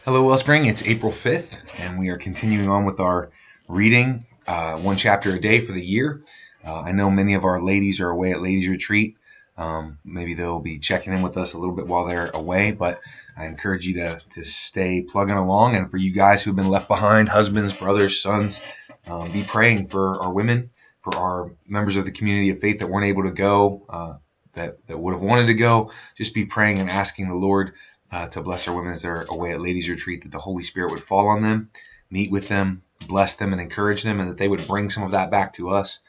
Hello, Wellspring. It's April 5th, and we are continuing on with our reading, one chapter a day for the year. I know many of our ladies are away at ladies' retreat. Maybe they'll be checking in with us a little bit while they're away, but I encourage you to stay plugging along. And for you guys who've been left behind, husbands, brothers, sons, be praying for our women, for our members of the community of faith that weren't able to go, that would have wanted to go. Just be praying and asking the Lord to bless our women as they're away at ladies' retreat, that the Holy Spirit would fall on them, meet with them, bless them, and encourage them, and that they would bring some of that back to us.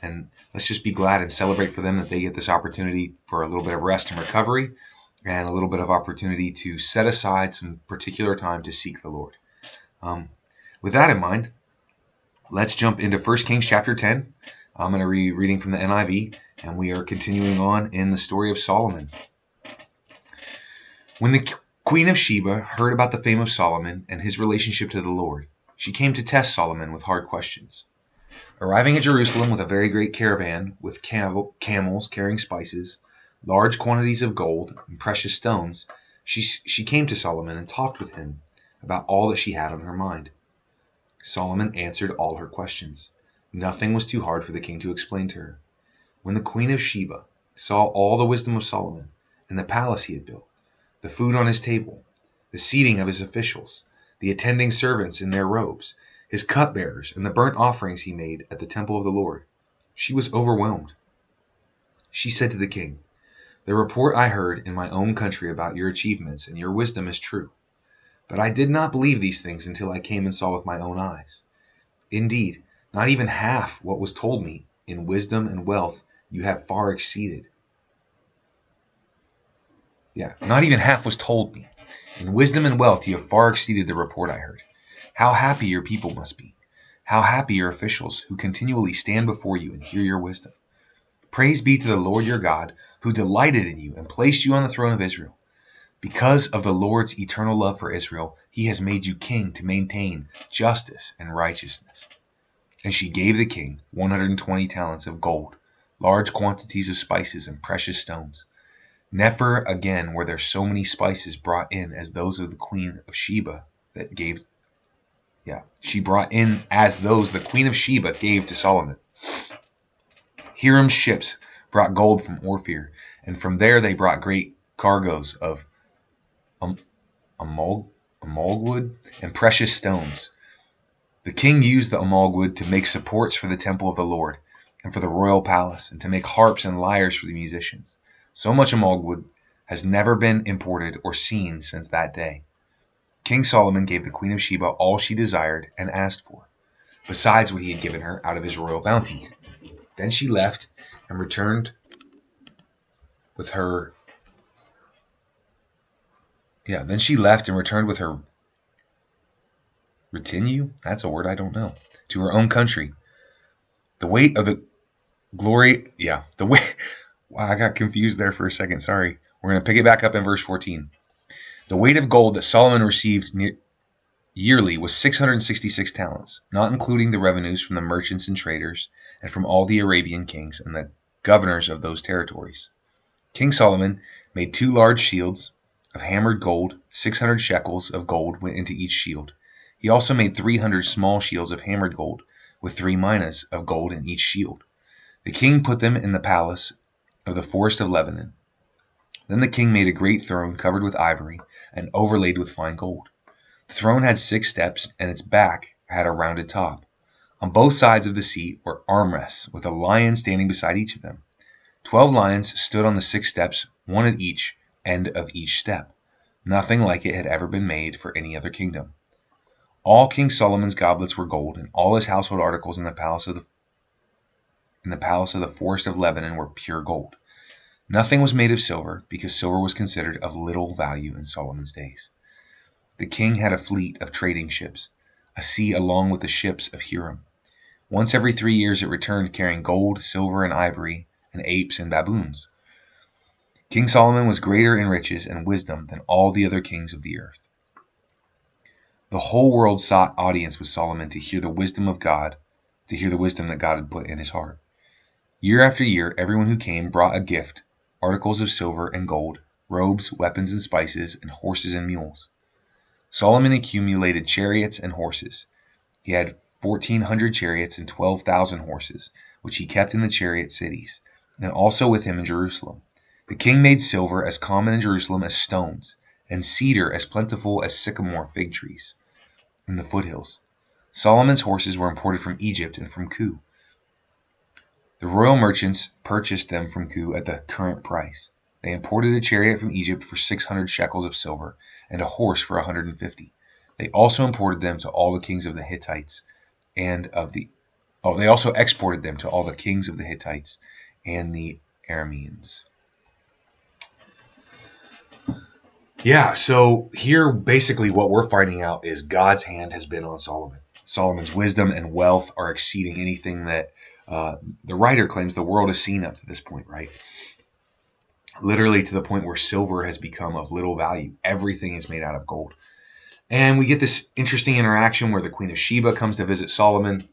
And let's just be glad and celebrate for them that they get this opportunity for a little bit of rest and recovery and a little bit of opportunity to set aside some particular time to seek the Lord. With that in mind, let's jump into 1 Kings chapter 10. I'm going to be reading from the NIV, and we are continuing on in the story of Solomon. When the Queen of Sheba heard about the fame of Solomon and his relationship to the Lord, she came to test Solomon with hard questions. Arriving at Jerusalem with a very great caravan with camels carrying spices, large quantities of gold, and precious stones, she came to Solomon and talked with him about all that she had on her mind. Solomon answered all her questions. Nothing was too hard for the king to explain to her. When the Queen of Sheba saw all the wisdom of Solomon and the palace he had built, the food on his table, the seating of his officials, the attending servants in their robes, his cupbearers, and the burnt offerings he made at the temple of the Lord, she was overwhelmed. She said to the king, "The report I heard in my own country about your achievements and your wisdom is true. But I did not believe these things until I came and saw with my own eyes. Indeed, not even half what was told me in wisdom and wealth you have far exceeded." Not even half was told me. In wisdom and wealth you have far exceeded the report I heard. How happy your people must be. How happy your officials who continually stand before you and hear your wisdom. Praise be to the Lord your God, who delighted in you and placed you on the throne of Israel. Because of the Lord's eternal love for Israel, he has made you king to maintain justice and righteousness. And she gave the king 120 talents of gold, large quantities of spices and precious stones. Never again were there so many spices brought in as those of the Queen of Sheba that gave. She brought in as those the Queen of Sheba gave to Solomon. Hiram's ships brought gold from Ophir, and from there they brought great cargoes of amalgwood and precious stones. The king used the amalgwood to make supports for the temple of the Lord and for the royal palace, and to make harps and lyres for the musicians. So much amalgwood has never been imported or seen since that day. King Solomon gave the Queen of Sheba all she desired and asked for, besides what he had given her out of his royal bounty. Then she left and returned with her. Then she left and returned with her retinue. That's a word I don't know. To her own country. The weight of the glory. The weight. Wow, I got confused there for a second. Sorry. We're going to pick it back up in verse 14. The weight of gold that Solomon received yearly was 666 talents, not including the revenues from the merchants and traders and from all the Arabian kings and the governors of those territories. King Solomon made 2 large shields of hammered gold. 600 shekels of gold went into each shield. He also made 300 small shields of hammered gold, with 3 minas of gold in each shield. The king put them in the palace of the forest of Lebanon. Then the king made a great throne covered with ivory and overlaid with fine gold. The throne had 6 steps, and its back had a rounded top. On both sides of the seat were armrests, with a lion standing beside each of them. 12 lions stood on the 6 steps, one at each end of each step. Nothing like it had ever been made for any other kingdom. All King Solomon's goblets were gold, and all his household articles in the palace of the forest of Lebanon were pure gold. Nothing was made of silver, because silver was considered of little value in Solomon's days. The king had a fleet of trading ships, a sea along with the ships of Hiram. Once every 3 years it returned carrying gold, silver, and ivory, and apes and baboons. King Solomon was greater in riches and wisdom than all the other kings of the earth. The whole world sought audience with Solomon to hear the wisdom of God, to hear the wisdom that God had put in his heart. Year after year, everyone who came brought a gift, articles of silver and gold, robes, weapons and spices, and horses and mules. Solomon accumulated chariots and horses. He had 1,400 chariots and 12,000 horses, which he kept in the chariot cities, and also with him in Jerusalem. The king made silver as common in Jerusalem as stones, and cedar as plentiful as sycamore fig trees in the foothills. Solomon's horses were imported from Egypt and from Kue. The royal merchants purchased them from Kue at the current price. They imported a chariot from Egypt for 600 shekels of silver, and a horse for 150. They also imported them to all the kings of the Hittites and of the they also exported them to all the kings of the Hittites and the Arameans. Yeah, so here basically what we're finding out is God's hand has been on Solomon. Solomon's wisdom and wealth are exceeding anything that the writer claims the world has seen up to this point, right? Literally to the point where silver has become of little value. Everything is made out of gold. And we get this interesting interaction where the Queen of Sheba comes to visit Solomon,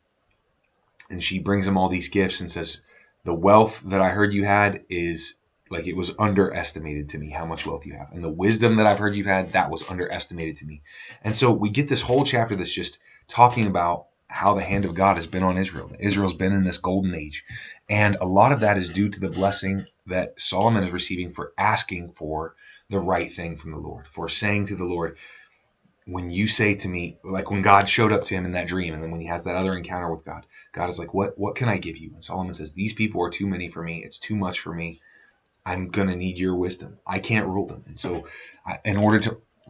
and she brings him all these gifts and says, the wealth that I heard you had is like, it was underestimated to me how much wealth you have. And the wisdom that I've heard you've had, that was underestimated to me. And so we get this whole chapter that's just talking about how the hand of God has been on Israel. Israel's been in this golden age. And a lot of that is due to the blessing that Solomon is receiving for asking for the right thing from the Lord, for saying to the Lord, when you say to me, like when God showed up to him in that dream, and then when he has that other encounter with God, God is like, what can I give you? And Solomon says, these people are too many for me. It's too much for me. I'm going to need your wisdom. I can't rule them. And so in order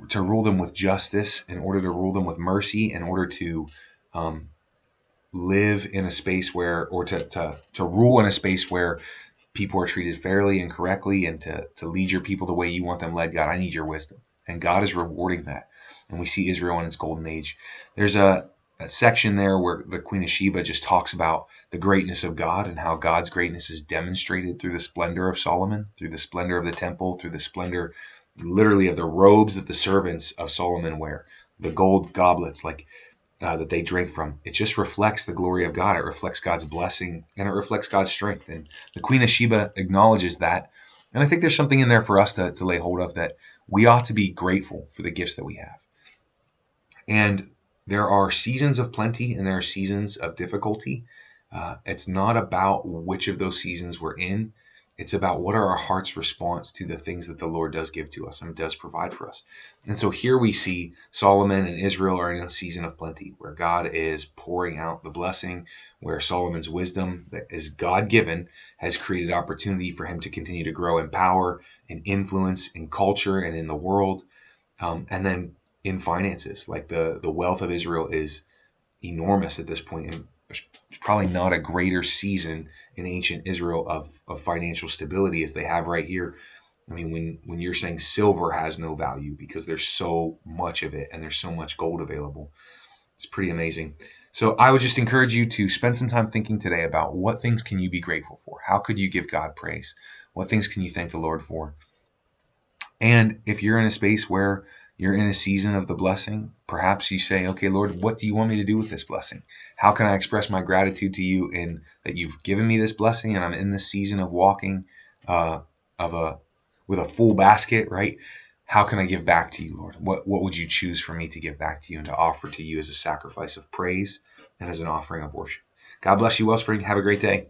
to rule them with justice, in order to rule them with mercy, in order to live in a space where, or to rule in a space where people are treated fairly and correctly, and to lead your people the way you want them led, God, I need your wisdom. And God is rewarding that. And we see Israel in its golden age. There's a section there where the Queen of Sheba just talks about the greatness of God and how God's greatness is demonstrated through the splendor of Solomon, through the splendor of the temple, through the splendor literally of the robes that the servants of Solomon wear, the gold goblets that they drink from. It just reflects the glory of God. It reflects God's blessing, and it reflects God's strength. And the Queen of Sheba acknowledges that. And I think there's something in there for us to lay hold of, that we ought to be grateful for the gifts that we have. And there are seasons of plenty and there are seasons of difficulty. It's not about which of those seasons we're in. It's about what are our heart's response to the things that the Lord does give to us and does provide for us. And so here we see Solomon and Israel are in a season of plenty where God is pouring out the blessing, where Solomon's wisdom that is God-given has created opportunity for him to continue to grow in power and influence in culture and in the world. And then in finances, like the wealth of Israel is enormous at this point. And there's probably not a greater season in ancient Israel of financial stability as they have right here. I mean, when you're saying silver has no value because there's so much of it and there's so much gold available, it's pretty amazing. So I would just encourage you to spend some time thinking today about what things can you be grateful for? How could you give God praise? What things can you thank the Lord for? And if you're in a space where you're in a season of the blessing, perhaps you say, okay, Lord, what do you want me to do with this blessing? How can I express my gratitude to you in that you've given me this blessing, and I'm in this season of walking with a full basket, right? How can I give back to you, Lord? What would you choose for me to give back to you and to offer to you as a sacrifice of praise and as an offering of worship? God bless you, Wellspring. Have a great day.